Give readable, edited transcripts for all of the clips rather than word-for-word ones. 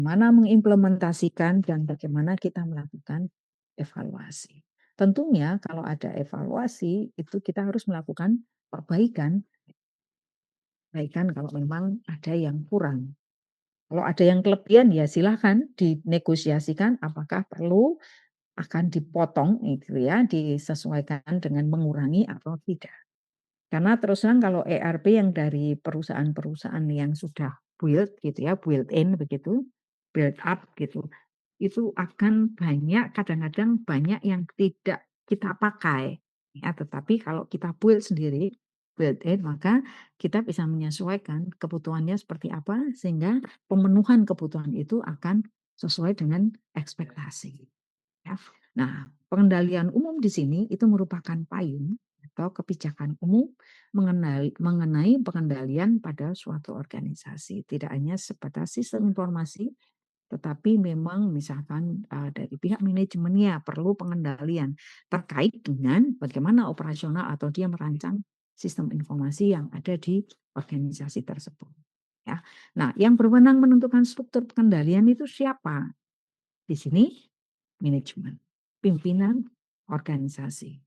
bagaimana mengimplementasikan dan bagaimana kita melakukan evaluasi. Tentunya kalau ada evaluasi itu kita harus melakukan perbaikan, perbaikan kalau memang ada yang kurang. Kalau ada yang kelebihan ya silahkan dinegosiasikan apakah perlu akan dipotong gitu ya, disesuaikan dengan mengurangi atau tidak. Karena terus terang kalau ERP yang dari perusahaan-perusahaan yang sudah built gitu ya, built in begitu, build up gitu, itu akan banyak kadang-kadang banyak yang tidak kita pakai ya, tetapi kalau kita build sendiri, built in, maka kita bisa menyesuaikan kebutuhannya seperti apa sehingga pemenuhan kebutuhan itu akan sesuai dengan ekspektasi. Ya. Nah, pengendalian umum di sini itu merupakan payung atau kebijakan umum mengenai pengendalian pada suatu organisasi. Tidak hanya sebatas sistem informasi, tetapi memang misalkan dari pihak manajemennya perlu pengendalian terkait dengan bagaimana operasional atau dia merancang sistem informasi yang ada di organisasi tersebut. Ya. Nah, yang berwenang menentukan struktur pengendalian itu siapa? Di sini manajemen, pimpinan organisasi.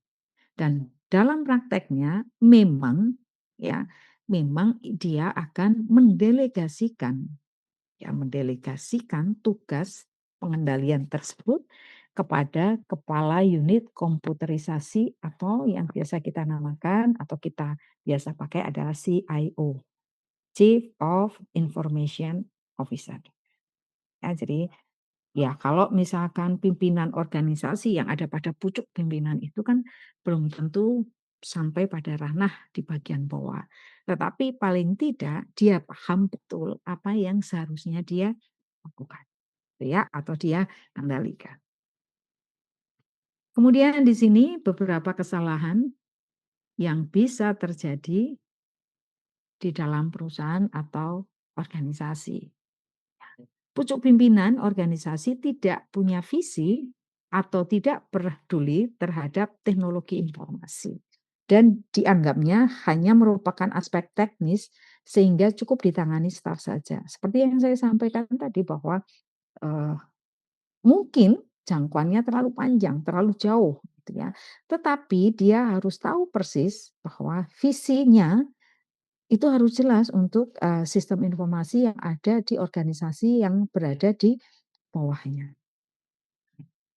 Dan dalam prakteknya memang ya, memang dia akan mendelegasikan tugas pengendalian tersebut kepada kepala unit komputerisasi atau yang biasa kita namakan atau kita biasa pakai adalah CIO, Chief of Information Officer. Ya, jadi ya, kalau misalkan pimpinan organisasi yang ada pada pucuk pimpinan itu kan belum tentu sampai pada ranah di bagian bawah. Tetapi paling tidak dia paham betul apa yang seharusnya dia lakukan, gitu ya, atau dia kendalikan. Kemudian di sini beberapa kesalahan yang bisa terjadi di dalam perusahaan atau organisasi. Pucuk pimpinan organisasi tidak punya visi atau tidak peduli terhadap teknologi informasi dan dianggapnya hanya merupakan aspek teknis sehingga cukup ditangani staf saja. Seperti yang saya sampaikan tadi bahwa eh, mungkin jangkauannya terlalu panjang, terlalu jauh gitu ya. Tetapi dia harus tahu persis bahwa visinya itu harus jelas untuk sistem informasi yang ada di organisasi yang berada di bawahnya.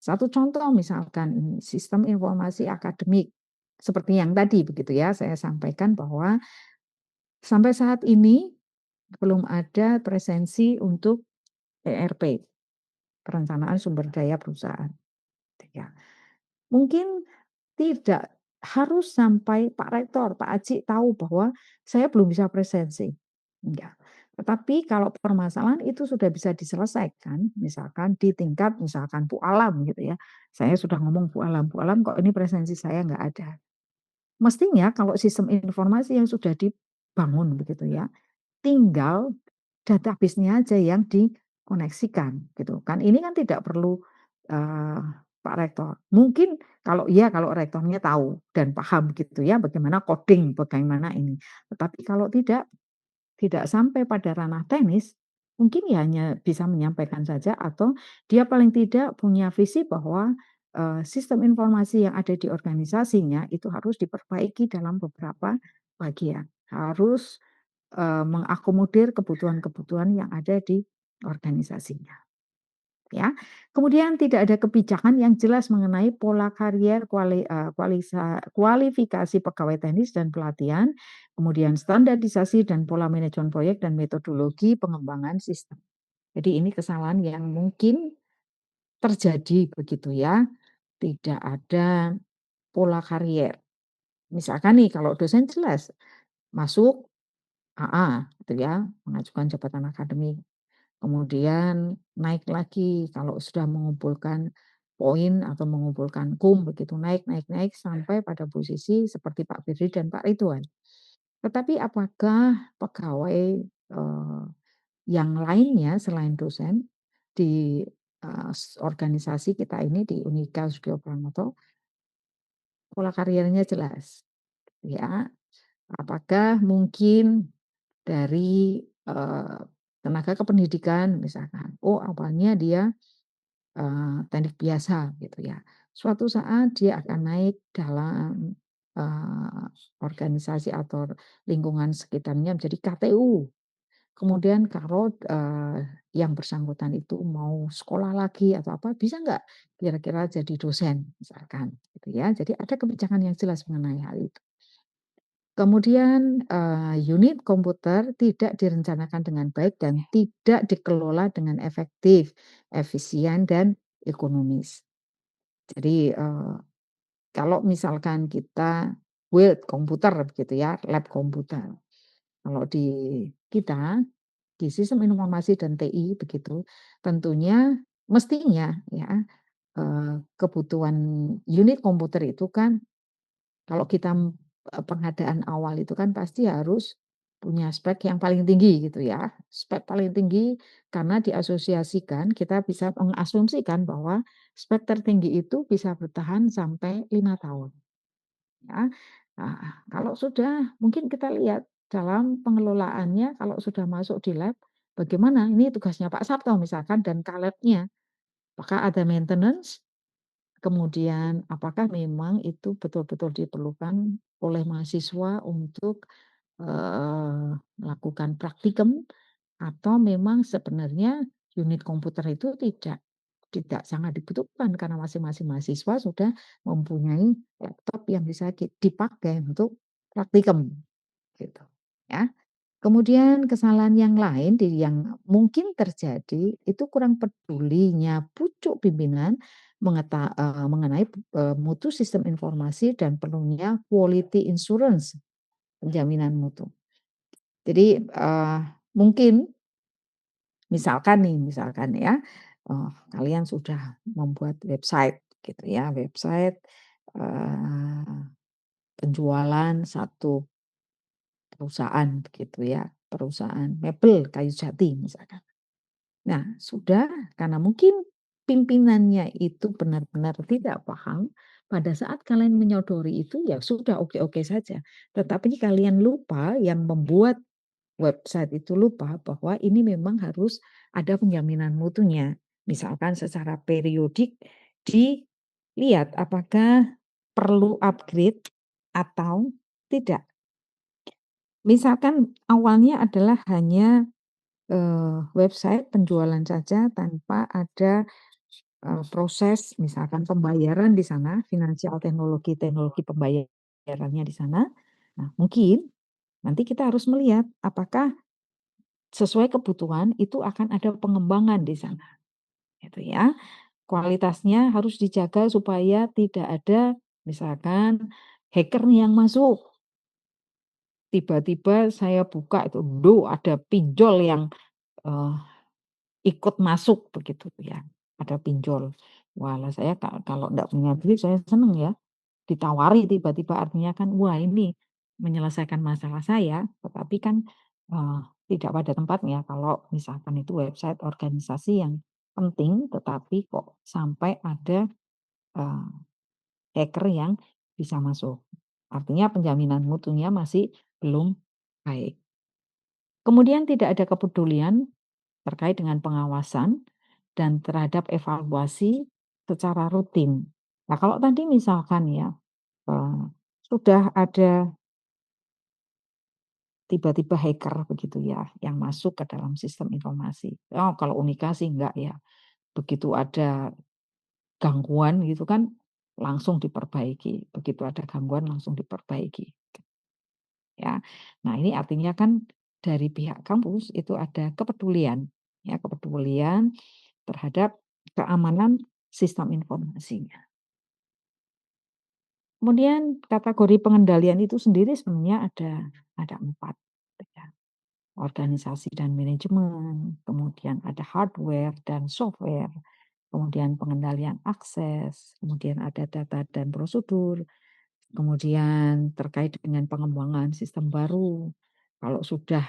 Satu contoh misalkan sistem informasi akademik seperti yang tadi begitu ya, saya sampaikan bahwa sampai saat ini belum ada presensi untuk ERP, perencanaan sumber daya perusahaan. Ya. Mungkin tidak harus sampai Pak Rektor, Pak Aji tahu bahwa saya belum bisa presensi. Enggak. Tetapi kalau permasalahan itu sudah bisa diselesaikan, misalkan di tingkat misalkan Bu Alam gitu ya. Saya sudah ngomong Bu Alam kok ini presensi saya enggak ada. Mestinya kalau sistem informasi yang sudah dibangun begitu ya, tinggal database-nya aja yang dikoneksikan gitu kan. Ini kan tidak perlu, eee, Pak Rektor. Mungkin kalau rektornya tahu dan paham gitu ya bagaimana coding, bagaimana ini. Tetapi kalau tidak sampai pada ranah teknis, mungkin ya hanya bisa menyampaikan saja atau dia paling tidak punya visi bahwa, sistem informasi yang ada di organisasinya itu harus diperbaiki dalam beberapa bagian. Harus mengakomodir kebutuhan-kebutuhan yang ada di organisasinya, ya. Kemudian tidak ada kebijakan yang jelas mengenai pola karier, kualifikasi pegawai teknis dan pelatihan, kemudian standarisasi dan pola manajemen proyek dan metodologi pengembangan sistem. Jadi ini kesalahan yang mungkin terjadi begitu ya, tidak ada pola karier. Misalkan nih kalau dosen jelas masuk AA gitu ya, mengajukan jabatan akademik. Kemudian naik lagi kalau sudah mengumpulkan poin atau mengumpulkan begitu naik naik naik sampai pada posisi seperti Pak Firly dan Pak Ridwan. Tetapi apakah pegawai, yang lainnya selain dosen di, organisasi kita ini di Unika Sugio Pranoto, pola karirnya jelas, ya. Apakah mungkin dari, tenaga kependidikan misalkan. Oh, awalnya dia teknik biasa gitu ya. Suatu saat dia akan naik dalam, organisasi atau lingkungan sekitarnya menjadi KTU. Kemudian kalau, yang bersangkutan itu mau sekolah lagi atau apa, bisa nggak kira-kira jadi dosen misalkan gitu ya. Jadi ada kebijakan yang jelas mengenai hal itu. Kemudian, unit komputer tidak direncanakan dengan baik dan tidak dikelola dengan efektif, efisien, dan ekonomis. Jadi, kalau misalkan kita build komputer begitu ya, lab komputer. Kalau di kita, di sistem informasi dan TI begitu, tentunya mestinya ya, kebutuhan unit komputer itu kan kalau kita, pengadaan awal itu kan pasti harus punya spek yang paling tinggi gitu ya. Spek paling tinggi karena diasosiasikan kita bisa mengasumsikan bahwa spek tertinggi itu bisa bertahan sampai 5 tahun ya. Nah, kalau sudah mungkin kita lihat dalam pengelolaannya kalau sudah masuk di lab, bagaimana ini tugasnya Pak Sabto misalkan dan Kalebnya. Apakah ada maintenance? Kemudian apakah memang itu betul-betul diperlukan oleh mahasiswa untuk, melakukan praktikum atau memang sebenarnya unit komputer itu tidak sangat dibutuhkan karena masing-masing mahasiswa sudah mempunyai laptop yang bisa dipakai untuk praktikum gitu ya. Kemudian kesalahan yang lain yang mungkin terjadi itu kurang pedulinya pucuk pimpinan mengenai, mutu sistem informasi dan perlunya quality insurance, penjaminan mutu. Jadi, mungkin misalkan ya, kalian sudah membuat website gitu ya, website, eee, penjualan satu perusahaan begitu ya, perusahaan mebel kayu jati misalkan. Nah, sudah karena mungkin pimpinannya itu benar-benar tidak paham, pada saat kalian menyodori itu ya sudah oke-oke saja. Tetapi kalian lupa, yang membuat website itu lupa bahwa ini memang harus ada penjaminan mutunya. Misalkan secara periodik dilihat apakah perlu upgrade atau tidak. Misalkan awalnya adalah hanya website penjualan saja tanpa ada, proses misalkan pembayaran di sana, finansial teknologi pembayarannya di sana. Nah, mungkin nanti kita harus melihat apakah sesuai kebutuhan itu akan ada pengembangan di sana, gitu ya. Kualitasnya harus dijaga supaya tidak ada misalkan hacker yang masuk, tiba-tiba saya buka itu, ada pinjol yang, eee ikut masuk begitu ya, ada pinjol. Walah saya kalau ndak punya duit saya seneng ya, ditawari tiba-tiba artinya kan, wah ini menyelesaikan masalah saya, tetapi kan, eee, tidak pada tempatnya kalau misalkan itu website organisasi yang penting, tetapi kok sampai ada, eee, hacker yang bisa masuk. Artinya penjaminan mutunya masih belum baik. Kemudian tidak ada kepedulian terkait dengan pengawasan dan terhadap evaluasi secara rutin. Nah, kalau tadi misalkan ya, eee, sudah ada tiba-tiba hacker begitu ya, yang masuk ke dalam sistem informasi. Oh, kalau Unika sih enggak ya, begitu ada gangguan gitu kan, langsung diperbaiki, begitu ada gangguan langsung diperbaiki, ya. Nah, ini artinya kan dari pihak kampus itu ada kepedulian, ya, kepedulian terhadap keamanan sistem informasinya. Kemudian kategori pengendalian itu sendiri sebenarnya ada 4 ya, organisasi dan manajemen, kemudian ada hardware dan software, kemudian pengendalian akses, kemudian ada data dan prosedur, kemudian terkait dengan pengembangan sistem baru. Kalau sudah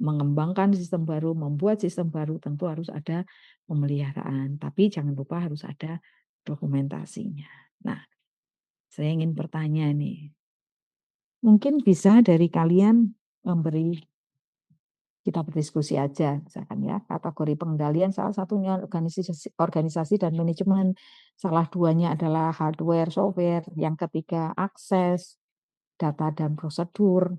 mengembangkan sistem baru, membuat sistem baru tentu harus ada pemeliharaan, tapi jangan lupa harus ada dokumentasinya. Nah, saya ingin bertanya nih, mungkin bisa dari kalian memberi Kita berdiskusi aja misalkan ya, kategori pengendalian salah satunya organisasi dan manajemen, salah duanya adalah hardware, software, yang ketiga akses, data dan prosedur,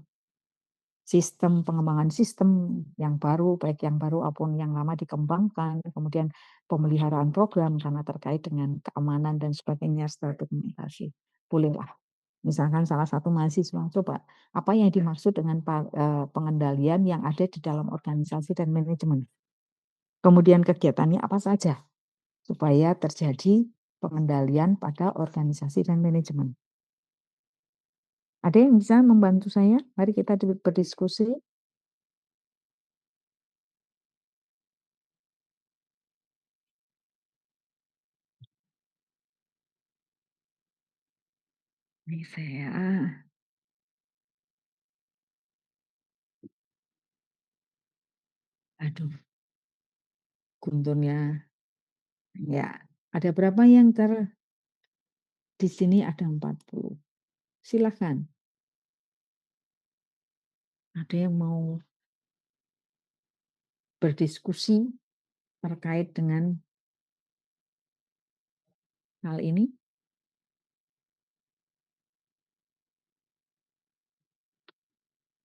sistem pengembangan sistem yang baru, baik yang baru maupun yang lama dikembangkan, kemudian pemeliharaan program karena terkait dengan keamanan dan sebagainya setelah dokumentasi. Bolehlah. Misalkan salah satu mahasiswa, coba apa yang dimaksud dengan pengendalian yang ada di dalam organisasi dan manajemen? Kemudian kegiatannya apa saja supaya terjadi pengendalian pada organisasi dan manajemen? Ada yang bisa membantu saya? Mari kita berdiskusi. Ini saya, aduh, gunturnya, ya, ada berapa yang di sini ada 40. Silakan. Ada yang mau berdiskusi terkait dengan hal ini?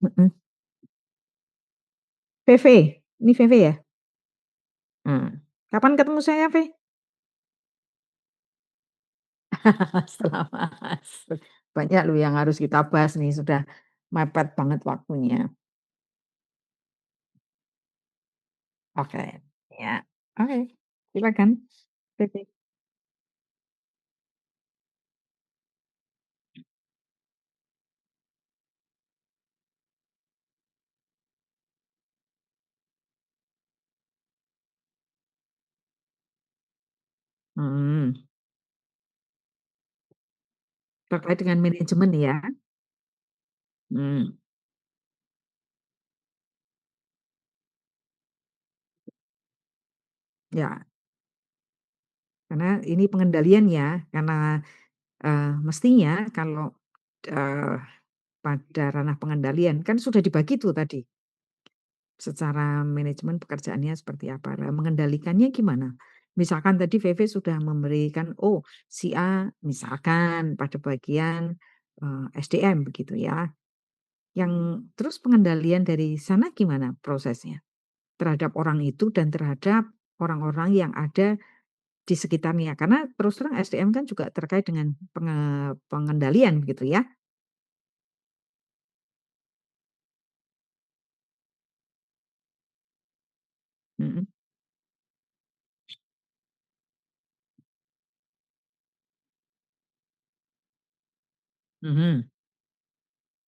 Mhm. VV, ini VV ya? Kapan ketemu saya, V? Setelah masuk. Banyak loh yang harus kita bahas nih, sudah mepet banget waktunya. Oke, ya. Oke, silakan, VV. Mhm, terkait dengan manajemen ya? Mmm, ya, karena ini pengendalian ya, karena, mestinya kalau, eee, pada ranah pengendalian kan sudah dibagi tuh tadi. Secara manajemen pekerjaannya seperti apa. Nah, mengendalikannya gimana? Misalkan tadi VV sudah memberikan, oh si A misalkan pada bagian, SDM begitu ya, yang terus pengendalian dari sana gimana prosesnya? Terhadap orang itu dan terhadap orang-orang yang ada di sekitarnya. Karena terus terang SDM kan juga terkait dengan pengendalian begitu ya? Mhm, mhm.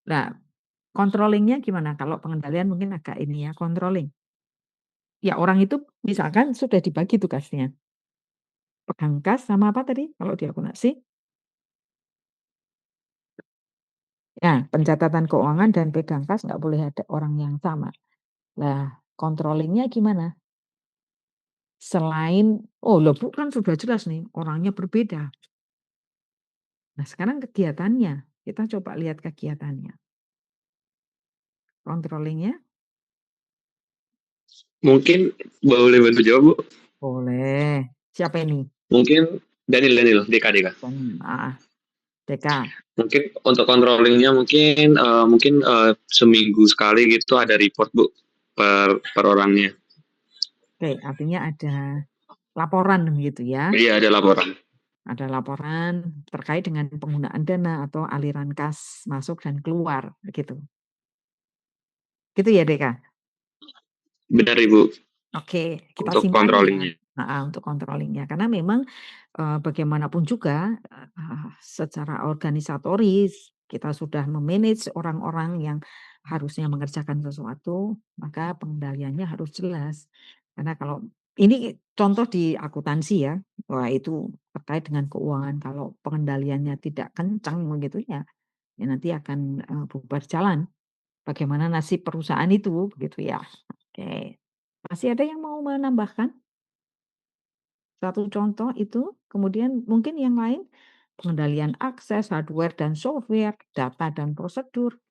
Nah, controlling-nya gimana? Kalau pengendalian mungkin agak ini ya, controlling. Ya orang itu misalkan sudah dibagi tugasnya, pegang kas sama apa tadi kalau di akuntansi? Ya, pencatatan keuangan dan pegang kas nggak boleh ada orang yang sama. Lah, controlling-nya gimana? Selain oh loh Bu, kan sudah jelas nih orangnya berbeda. Nah sekarang kegiatannya, kita coba lihat kegiatannya. Controlling-nya Mungkin boleh bantu jawab, Bu? boleh. Siapa ini? Mungkin Daniel, DK. DK. Mungkin untuk controllingnya mungkin seminggu sekali gitu ada report, Bu, per orangnya. Oke, artinya ada laporan gitu ya. Iya, ada laporan. Ada laporan terkait dengan penggunaan dana atau aliran kas masuk dan keluar, begitu. Gitu ya, Deka? Benar, Ibu, Oke, kita untuk simpan ya, controllingnya. untuk controlling-nya. Karena memang, bagaimanapun juga, secara organisatoris kita sudah me-manage orang-orang yang harusnya mengerjakan sesuatu, maka pengendaliannya harus jelas. Karena kalau ini contoh di akuntansi ya, wah itu terkait dengan keuangan, kalau pengendaliannya tidak kencang begitu ya, ya nanti akan, bubar jalan. Bagaimana nasib perusahaan itu, begitu ya. Oke. Masih ada yang mau menambahkan? Satu contoh itu, kemudian mungkin yang lain, pengendalian akses, hardware dan software, data dan prosedur.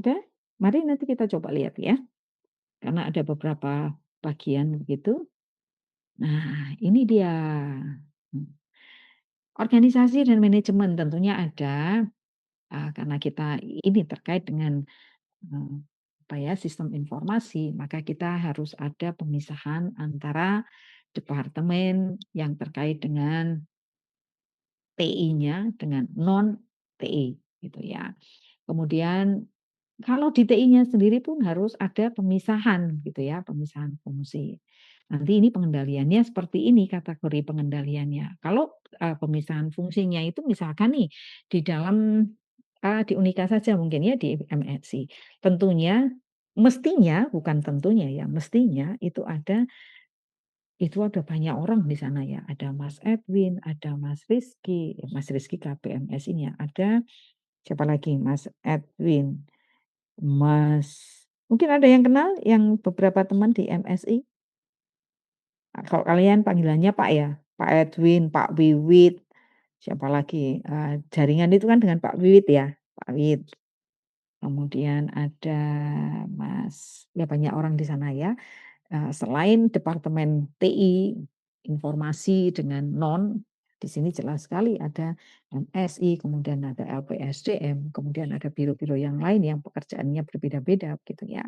Ada? Mari nanti kita coba lihat ya, karena ada beberapa bagian begitu. Nah, ini dia. Organisasi dan manajemen tentunya ada, karena kita ini terkait dengan, eee, apa ya, sistem informasi, maka kita harus ada pemisahan antara departemen yang terkait dengan TI-nya dengan non-TI, gitu ya. Kemudian kalau di TI-nya sendiri pun harus ada pemisahan gitu ya, pemisahan fungsi. Nanti ini pengendaliannya seperti ini kategori pengendaliannya. Kalau, pemisahan fungsinya itu misalkan nih di dalam, di Unika saja mungkin ya di MSI. Tentunya, mestinya bukan tentunya ya, mestinya itu ada banyak orang di sana ya, ada Mas Edwin, ada Mas Rizky KPMS ini ya, ada siapa lagi, Mas Edwin, mungkin ada yang kenal yang beberapa teman di MSI? Kalau kalian panggilannya Pak ya? Pak Edwin, Pak Wiwit, siapa lagi, jaringan itu kan dengan Pak Wiwit ya, Pak Wiwit. Kemudian ada ya banyak orang di sana ya. Selain departemen TI, informasi dengan non, di sini jelas sekali ada MSI, kemudian ada LPSDM, kemudian ada biro-biro yang lain yang pekerjaannya berbeda-beda gitu ya.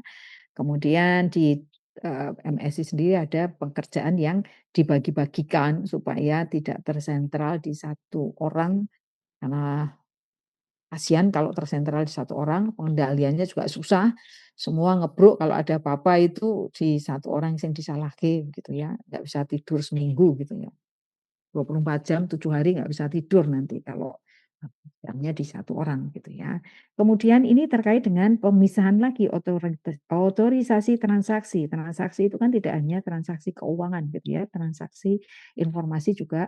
Kemudian di, MSI sendiri ada pekerjaan yang dibagi-bagikan supaya tidak tersentral di satu orang, karena kasihan kalau tersentral di satu orang, pengendaliannya juga susah, semua ngebruk kalau ada apa-apa itu di satu orang yang disalahke gitu ya, nggak bisa tidur seminggu gitu ya. 24 jam, 7 hari nggak bisa tidur nanti kalau jamnya di satu orang gitu ya. Kemudian ini terkait dengan pemisahan lagi otorisasi transaksi. Transaksi itu kan tidak hanya transaksi keuangan gitu ya, transaksi informasi juga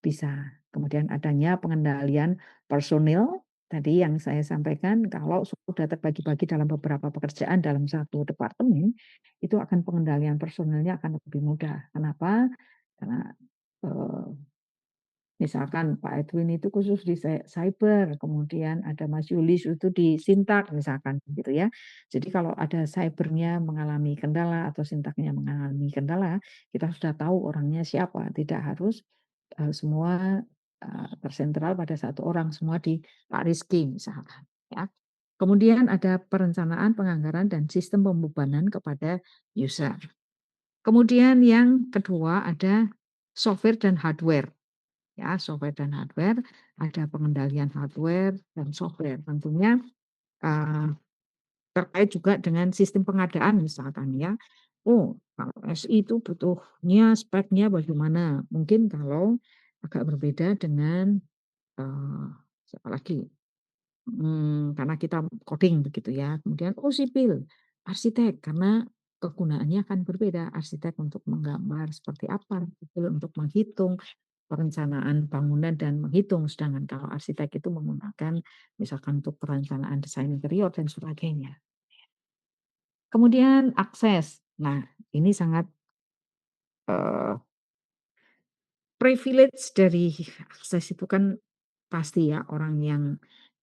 bisa. Kemudian adanya pengendalian personil, tadi yang saya sampaikan kalau sudah terbagi-bagi dalam beberapa pekerjaan dalam satu departemen, itu akan pengendalian personilnya akan lebih mudah. Kenapa? Karena, eee, misalkan Pak Edwin itu khusus di cyber, kemudian ada Mas Yulis itu di Sintak misalkan gitu ya. Jadi kalau ada cybernya mengalami kendala atau Sintaknya mengalami kendala, kita sudah tahu orangnya siapa, tidak harus semua, tersentral pada satu orang, semua di Pak Rizky misalkan, ya. Kemudian ada perencanaan, penganggaran, dan sistem pembebanan kepada user. Kemudian yang kedua ada software dan hardware, ya, software dan hardware, ada pengendalian hardware dan software. Tentunya, eee, terkait juga dengan sistem pengadaan misalkan ya. Oh, kalau SI itu butuhnya speknya bagaimana? Mungkin kalau agak berbeda dengan, eee, siapa lagi, karena kita coding begitu ya. Kemudian, oh sipil, arsitek karena kegunaannya akan berbeda. Arsitek untuk menggambar seperti apa, sipil untuk menghitung perencanaan bangunan dan menghitung. Sedangkan kalau arsitek itu menggunakan misalkan untuk perencanaan desain interior dan sebagainya. Kemudian akses. Nah, ini sangat, eee, privilege dari akses itu kan pasti ya orang yang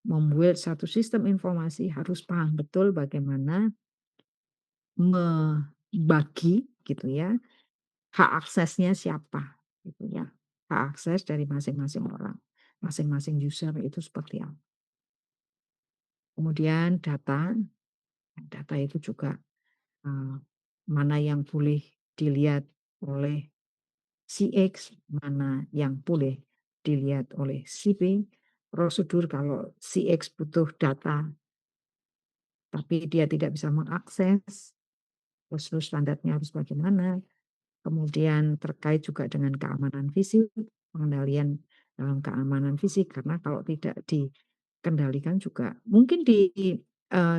membuat satu sistem informasi harus paham betul bagaimana membagi gitu ya, hak aksesnya siapa gitu ya. Hak akses dari masing-masing orang, masing-masing user itu seperti apa. Kemudian data, data itu juga, eee, mana yang boleh dilihat oleh si X, mana yang boleh dilihat oleh si B, prosedur kalau si X butuh data, tapi dia tidak bisa mengakses, prosedur standarnya harus bagaimana. Kemudian terkait juga dengan keamanan fisik, pengendalian dalam keamanan fisik, karena kalau tidak dikendalikan juga mungkin di,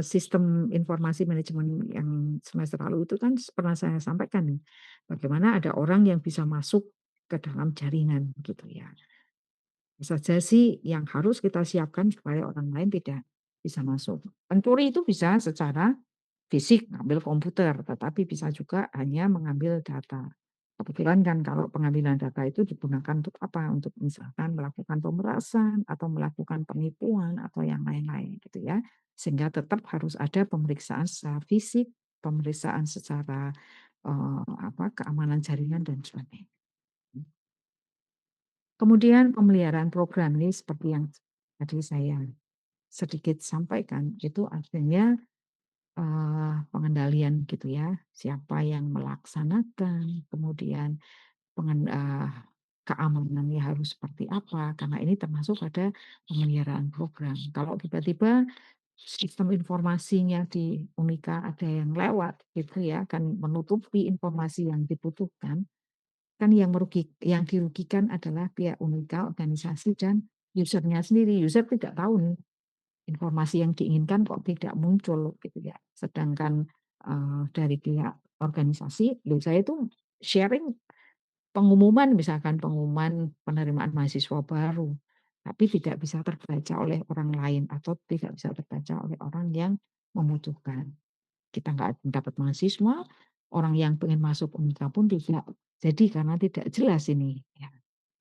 sistem informasi manajemen yang semester lalu itu kan pernah saya sampaikan nih, bagaimana ada orang yang bisa masuk ke dalam jaringan gitu ya. Saja sih yang harus kita siapkan supaya orang lain tidak bisa masuk. Pencuri itu bisa secara fisik ngambil komputer, tetapi bisa juga hanya mengambil data Kebetulan kan kalau pengambilan data itu digunakan untuk apa? Untuk misalkan melakukan pemerasan atau melakukan penipuan atau yang lain-lain gitu ya. Sehingga tetap harus ada pemeriksaan secara fisik, pemeriksaan secara keamanan jaringan dan sebagainya. Kemudian pemeliharaan program ini seperti yang tadi saya sedikit sampaikan, itu artinya pengendalian gitu ya, siapa yang melaksanakan, kemudian keamanannya harus seperti apa, karena ini termasuk pada pemeliharaan program. Kalau tiba-tiba sistem informasinya di Unika ada yang lewat gitu ya, kan menutupi informasi yang dibutuhkan, kan yang dirugikan adalah pihak Unika, organisasi, dan usernya sendiri. User tidak tahu nih, informasi yang diinginkan kok tidak muncul gitu ya. Sedangkan dari pihak organisasi, saya itu sharing pengumuman, misalkan pengumuman penerimaan mahasiswa baru, tapi tidak bisa terbaca oleh orang lain atau tidak bisa terbaca oleh orang yang membutuhkan. Kita nggak dapat mahasiswa, orang yang pengen masuk Unika pun tidak jadi karena tidak jelas ini. Ya.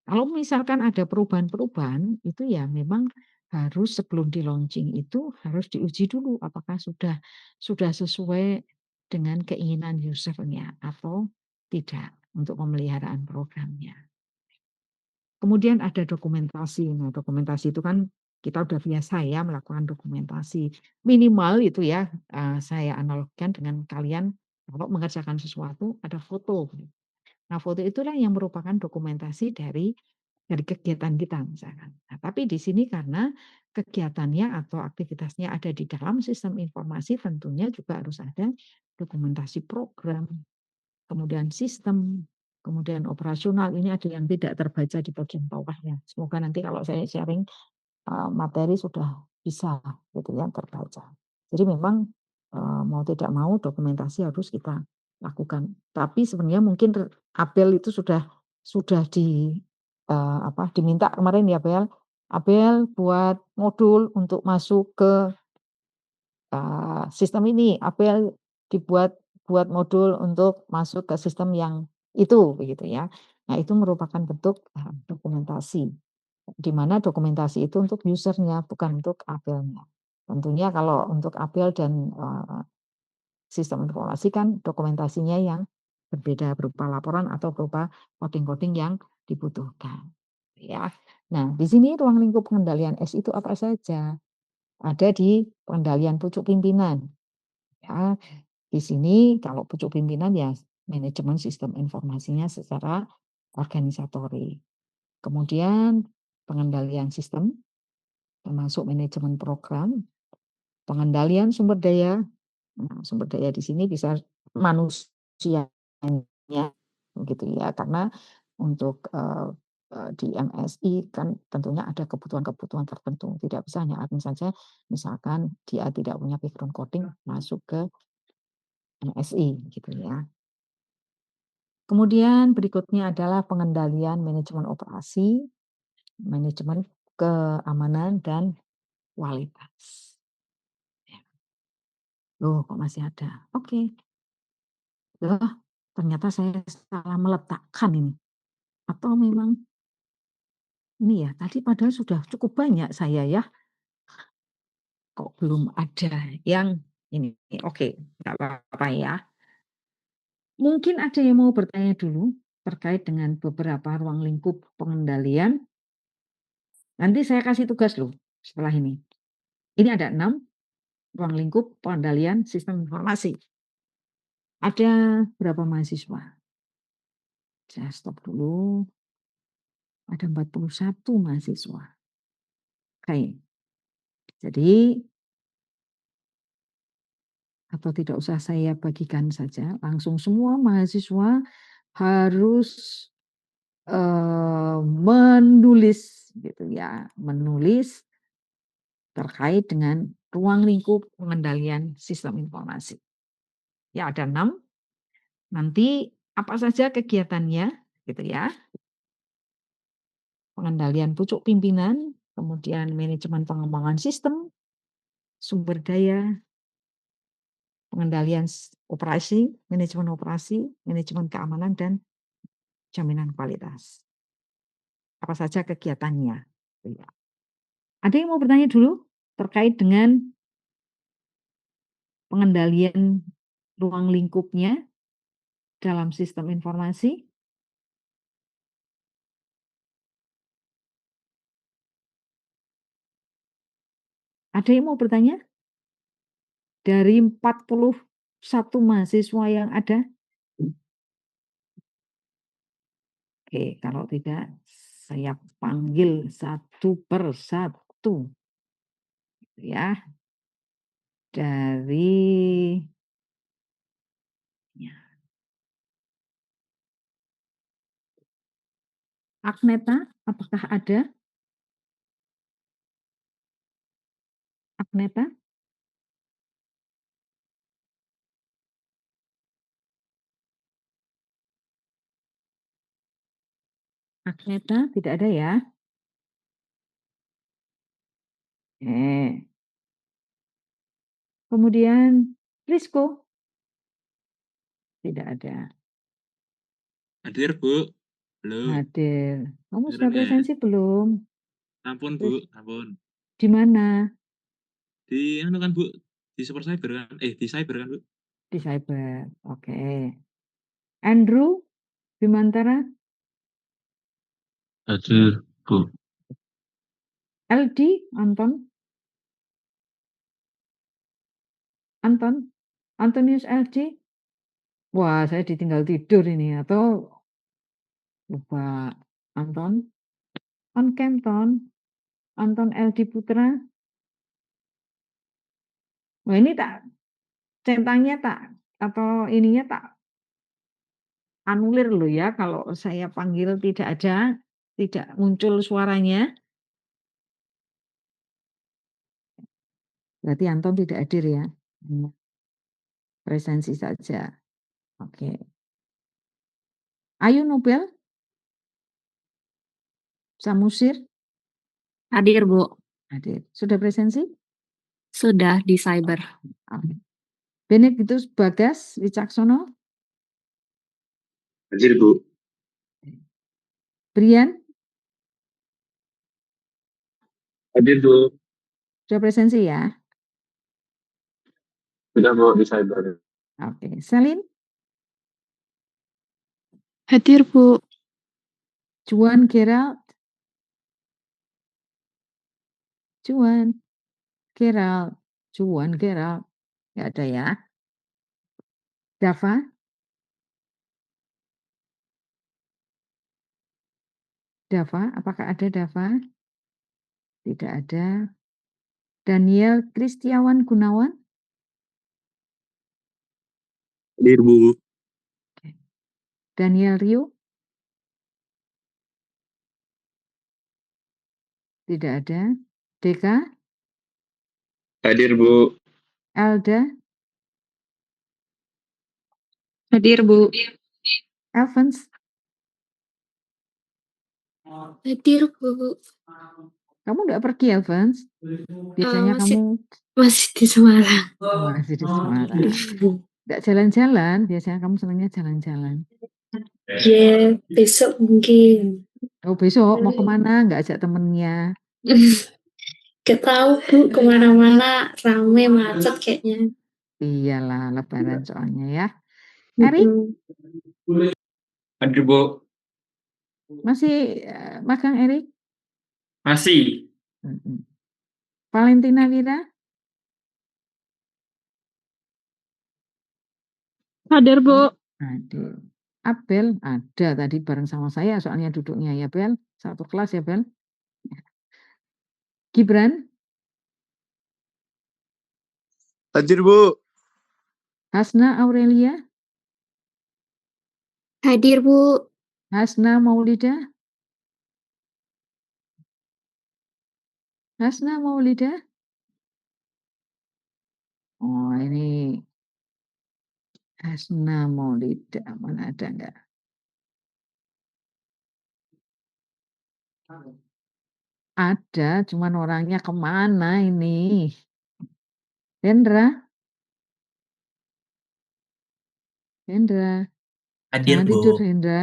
Kalau misalkan ada perubahan-perubahan, itu ya memang harus sebelum di-launching itu harus diuji dulu apakah sudah sesuai dengan keinginan usernya atau tidak untuk pemeliharaan programnya. Kemudian ada dokumentasi. Nah, dokumentasi itu kan kita udah biasa ya melakukan dokumentasi. Minimal itu ya, saya analogikan dengan kalian kalau mengerjakan sesuatu ada foto. Nah, foto itulah yang merupakan dokumentasi dari kegiatan kita misalkan. Nah, tapi di sini karena kegiatannya atau aktivitasnya ada di dalam sistem informasi, tentunya juga harus ada dokumentasi program, kemudian sistem, kemudian operasional. Ini ada yang tidak terbaca di bagian bawahnya. Semoga nanti kalau saya sharing materi sudah bisa gitu ya terbaca. Jadi memang mau tidak mau dokumentasi harus kita lakukan. Tapi sebenarnya mungkin Abel itu sudah diminta kemarin ya Abel. Abel buat modul untuk masuk ke sistem ini, Abel buat modul untuk masuk ke sistem yang itu, begitu ya. Nah, itu merupakan bentuk dokumentasi. Di mana dokumentasi itu untuk usernya, bukan untuk Abelnya. Tentunya kalau untuk Abel dan sistem informasi kan dokumentasinya yang berbeda berupa laporan atau berupa coding-coding yang dibutuhkan. Ya. Nah, di sini ruang lingkup pengendalian S itu apa saja? Ada di pengendalian pucuk pimpinan. Ya, di sini kalau pucuk pimpinan ya manajemen sistem informasinya secara organisatori. Kemudian pengendalian sistem termasuk manajemen program, pengendalian sumber daya. Nah, sumber daya di sini bisa manusianya gitu ya karena untuk di MSI kan tentunya ada kebutuhan-kebutuhan tertentu. Tidak bisa hanya admin saja, misalkan dia tidak punya background coding masuk ke MSI gitu ya. Kemudian berikutnya adalah pengendalian manajemen operasi, manajemen keamanan dan kualitas. Ya. Loh, kok masih ada? Oke. Loh, ternyata saya salah meletakkan ini. Atau memang ini ya, tadi padahal sudah cukup banyak saya ya, kok belum ada yang ini. Oke, nggak apa-apa ya. Mungkin ada yang mau bertanya dulu terkait dengan beberapa ruang lingkup pengendalian. Nanti saya kasih tugas loh setelah ini. Ini ada 6 ruang lingkup pengendalian sistem informasi. Ada berapa mahasiswa? Saya stop dulu. Ada 41 mahasiswa. Oke. Jadi atau tidak usah saya bagikan saja, langsung semua mahasiswa harus menulis gitu ya, menulis terkait dengan ruang lingkup pengendalian sistem informasi. Ya ada 6, nanti apa saja kegiatannya gitu ya. Pengendalian pucuk pimpinan, kemudian manajemen pengembangan sistem, sumber daya, pengendalian operasi, manajemen keamanan dan jaminan kualitas. Apa saja kegiatannya. Ya. Ada yang mau bertanya dulu terkait dengan pengendalian ruang lingkupnya dalam sistem informasi? Ada yang mau bertanya? Dari 41 mahasiswa yang ada? Oke, kalau tidak, saya panggil satu persatu. Ya, dari Agneta, apakah ada? Agneta? Agneta, tidak ada ya? Kemudian Risco? Tidak ada. Hadir, Bu. Halo. Hadir. Kamu sudah Beneran ya? presensi belum? Ampun, Bu. Ampun. Di mana? Di anu kan, Bu? Di Super Cyber kan? Di Cyber kan, Bu? Di cyber. Oke. Andrew Bimantara? Hadir, Bu. LD Anton? Antonius LD? Wah, saya ditinggal tidur ini atau lupa. Anton? On Kenton? Anton LD Putra? Wah, ini tak centangnya tak atau ininya tak anulir loh ya kalau saya panggil tidak ada, tidak muncul suaranya. Berarti Anton tidak hadir ya. Presensi saja. Oke. Ayu Nobel? Samusir? Hadir, Bu. Hadir. Sudah presensi? Sudah di cyber. Oke. Benediktus Bagas Wicaksono? Hadir, Bu. Brian? Hadir, Bu. Sudah presensi ya? Sudah, Bu, di cyber. Oke. Selin? Hadir, Bu. Juan Gerald? Juan Gerald? Juan Gerald? Ya ada ya. Dava? Dava, apakah ada Dava? Tidak ada. Daniel Kristiawan Gunawan? Hadir, Bu. Daniel Rio? Tidak ada. Deka? Hadir, Bu. Elda? Hadir, Bu. Evans? Hadir, Bu. Kamu enggak pergi, Evans? Biasanya kamu masih di Semarang. masih di Semarang. Enggak jalan-jalan, biasanya kamu senangnya jalan-jalan. Ya, besok mungkin. Oh, besok mau kemana? Enggak ajak temennya? Gak tahu, Bu, kemana-mana rame macet kayaknya. Iyalah, lebaran soalnya ya. Erik? Hadir, Bu. Masih magang Erik? Masih. Valentina Wira? Hadir, Bu. Hadir. Abel ada tadi bareng sama saya soalnya duduknya ya Bel. Satu kelas ya Bel. Gibran? Hadir, Bu. Hasna Aurelia? Hadir, Bu. Hasna Maulida? Hasna Maulida? Oh ini Hasna Maulida. Mana ada enggak? Ada, cuman orangnya kemana ini? Hendra? Hendra? Hadir, Jangan Bu. tidur Hendra.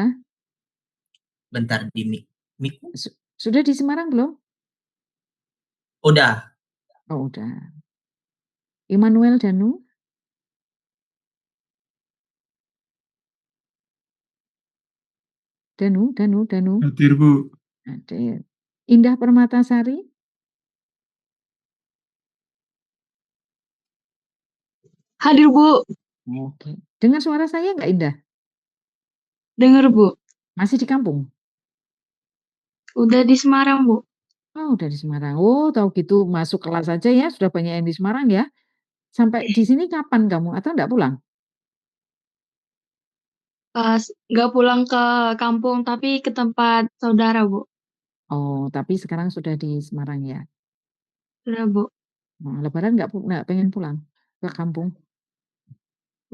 bentar di mic. Sudah di Semarang belum? Udah. Oh, udah. Immanuel Danu? Danu? Hadir, Bu. Hadir. Indah Permatasari? Hadir, Bu. Oke. Dengar suara saya nggak Indah? Dengar, Bu. Masih di kampung? Udah di Semarang, Bu. Oh, udah di Semarang. Oh, tahu gitu masuk kelas saja ya. Sudah banyak yang di Semarang ya. Sampai di sini kapan kamu? Atau enggak pulang? Nggak pulang ke kampung, tapi ke tempat saudara, Bu. Oh, tapi sekarang sudah di Semarang ya. Udah, Bu. Nah, Lebaran nggak pengen pulang ke kampung?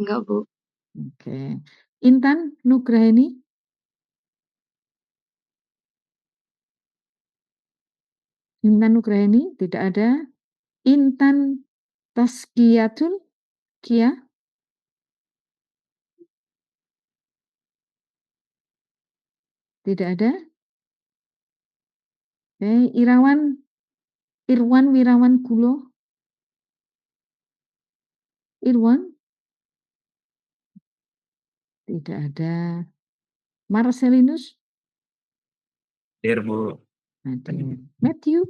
Enggak, Bu. Oke. Intan Nugraini? Intan Nugraini tidak ada. Intan Taskiyatul Kia? Tidak ada. Oke. Irwan Wirawan Gulo? Irwan? Tidak ada. Marcelinus? Hadir, Bu. Hadir. Matthew?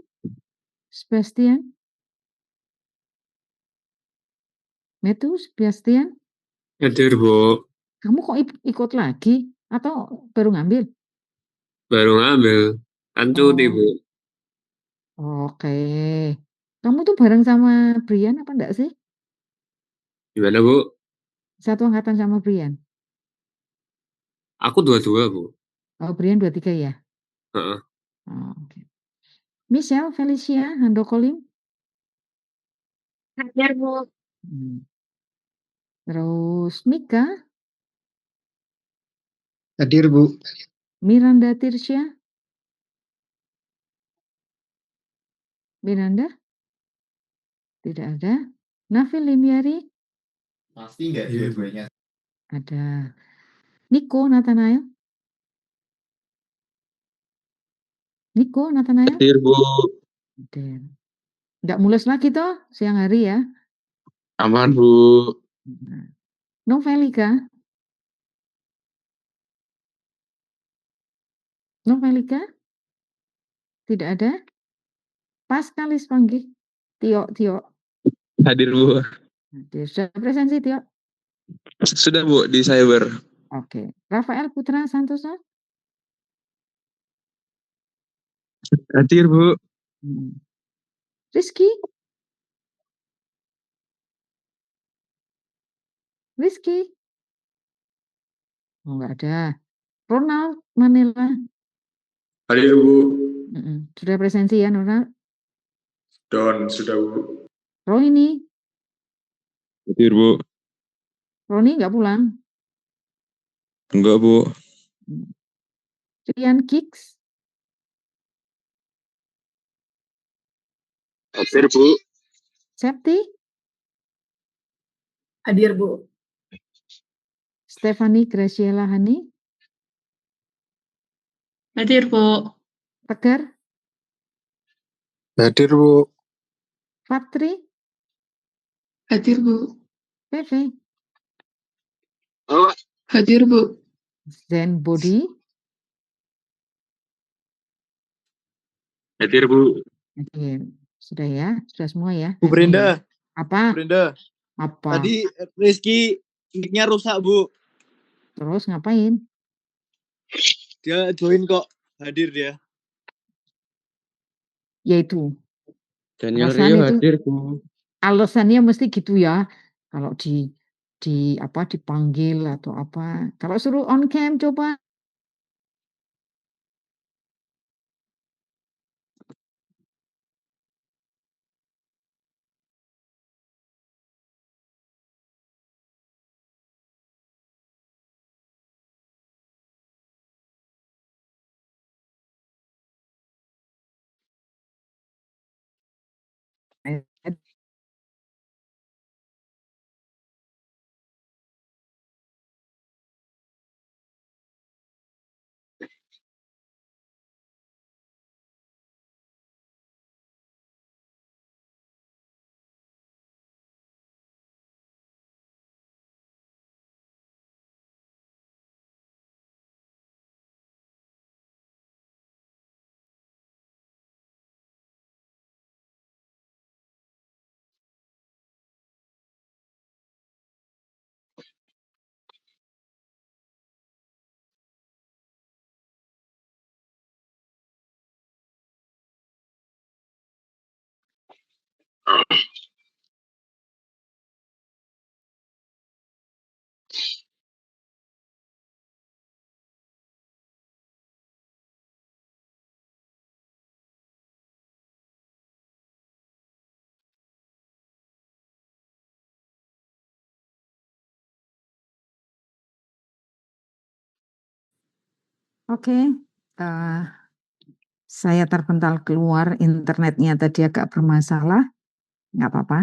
Sebastian? Matthew? Sebastian? Hadir, Bu. Kamu kok ikut lagi? Atau baru ngambil? Baru ngambil. Kan cuti, Bu. Oke. Kamu tuh bareng sama Brian apa enggak sih? Gimana, Bu? Satu angkatan sama Brian. Aku dua-dua, Bu. Oh, Brian 23 ya? Heeh. Oh, oke. Michelle Felicia Handokolim? Hadir, Bu. Terus Mika? Hadir, Bu. Miranda Tirsya? Miranda? Tidak ada. Nafil Limiari? Pasti nggak dua-duanya. Ada. Niko Nathanael? Niko Nathanael? Hadir, Bu. Ada. Nggak mulus lagi toh siang hari ya? Aman, Bu. Novelika? Novelika? Tidak ada. Paskalis panggil. Tio. Hadir, Bu. Hadir. Sudah presensi Tio? Sudah, Bu, di cyber. Oke. Rafael Putra Santoso? Hadir, Bu. Rizky? Oh, nggak ada. Ronald Manila? Hadir, Bu. Sudah presensi ya, Ronald? Sudah, Bu. Roini? Hadir, Bu. Roni nggak pulang? Enggak, Bu. Rian Kicks? Hadir, Bu. Septi? Hadir, Bu. Stephanie Graciela Hani? Hadir, Bu. Tegar? Hadir, Bu. Fatri? Hadir, Bu. Pepe? Oh, Hadir, Bu. Zen Body? hadir, Bu. Oke. Sudah ya? Sudah semua ya? Bu Brenda. Apa? Brenda. Apa? Tadi Rizky mic-nya rusak, Bu. Terus ngapain? Dia join kok. Hadir dia. Yaitu. Daniel Alasan Rio itu hadir, Bu. alasannya mesti gitu ya. Kalau di apa dipanggil atau apa. Kalau suruh on cam coba. Oke, saya terpental keluar, internetnya tadi agak bermasalah, nggak apa-apa.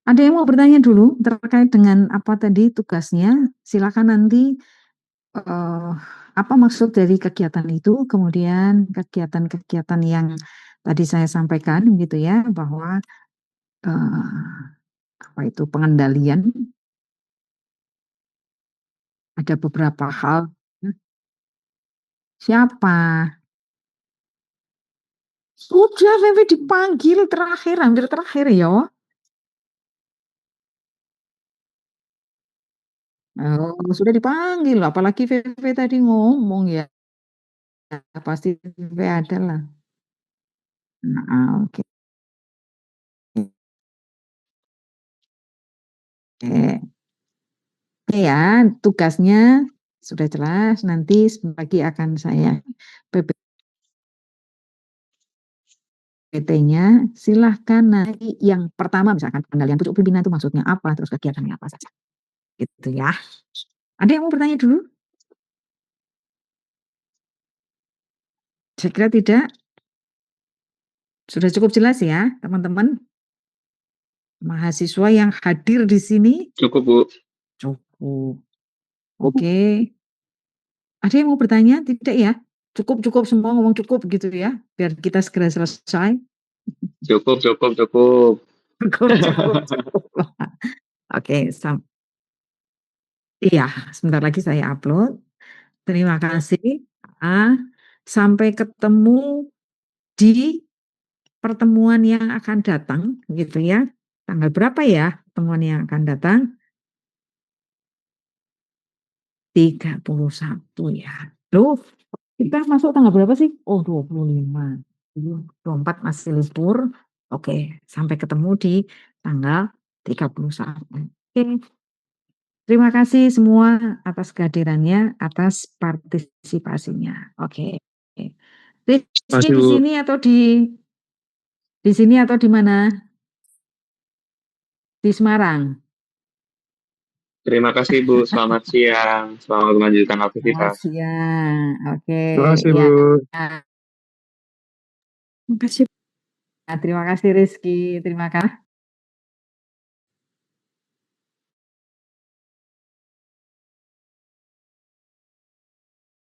Ada yang mau bertanya dulu terkait dengan apa tadi tugasnya? Silakan nanti apa maksud dari kegiatan itu, kemudian kegiatan-kegiatan yang tadi saya sampaikan gitu ya, bahwa apa itu pengendalian, ada beberapa hal. Siapa? Sudah, VV dipanggil terakhir, hampir terakhir ya. Oh, sudah dipanggil, apalagi VV tadi ngomong ya, pasti VV ada lah. Nah, oke. Oke ya, tugasnya sudah jelas, nanti sebentar lagi akan saya PPT-nya, silahkan nanti yang pertama misalkan pengendalian pucuk pimpinan itu maksudnya apa, terus kegiatannya apa saja. Gitu ya. Ada yang mau bertanya dulu? Saya kira tidak. Sudah cukup jelas ya, teman-teman? Mahasiswa yang hadir di sini? Cukup, Bu. Cukup. Oke. Ada yang mau bertanya? Tidak ya? Cukup semua ngomong cukup gitu ya, biar kita segera selesai. Cukup. Cukup. Oke, iya, sebentar lagi saya upload. Terima kasih. Sampai ketemu di pertemuan yang akan datang, gitu ya. Tanggal berapa ya pertemuan yang akan datang? 31 ya. Loh, kita masuk tanggal berapa sih? Oh, 25. 24 masih libur. Oke, sampai ketemu di tanggal 31. Oke. Terima kasih semua atas kehadirannya, atas partisipasinya. Oke. Rizky di sini atau di sini atau di mana? Di Semarang. Terima kasih, Bu. Selamat siang. Selamat melanjutkan aktivitas. Selamat siang. Oke. Terima kasih, Ya. Bu. Terima kasih. Terima kasih Rizky. Terima kasih.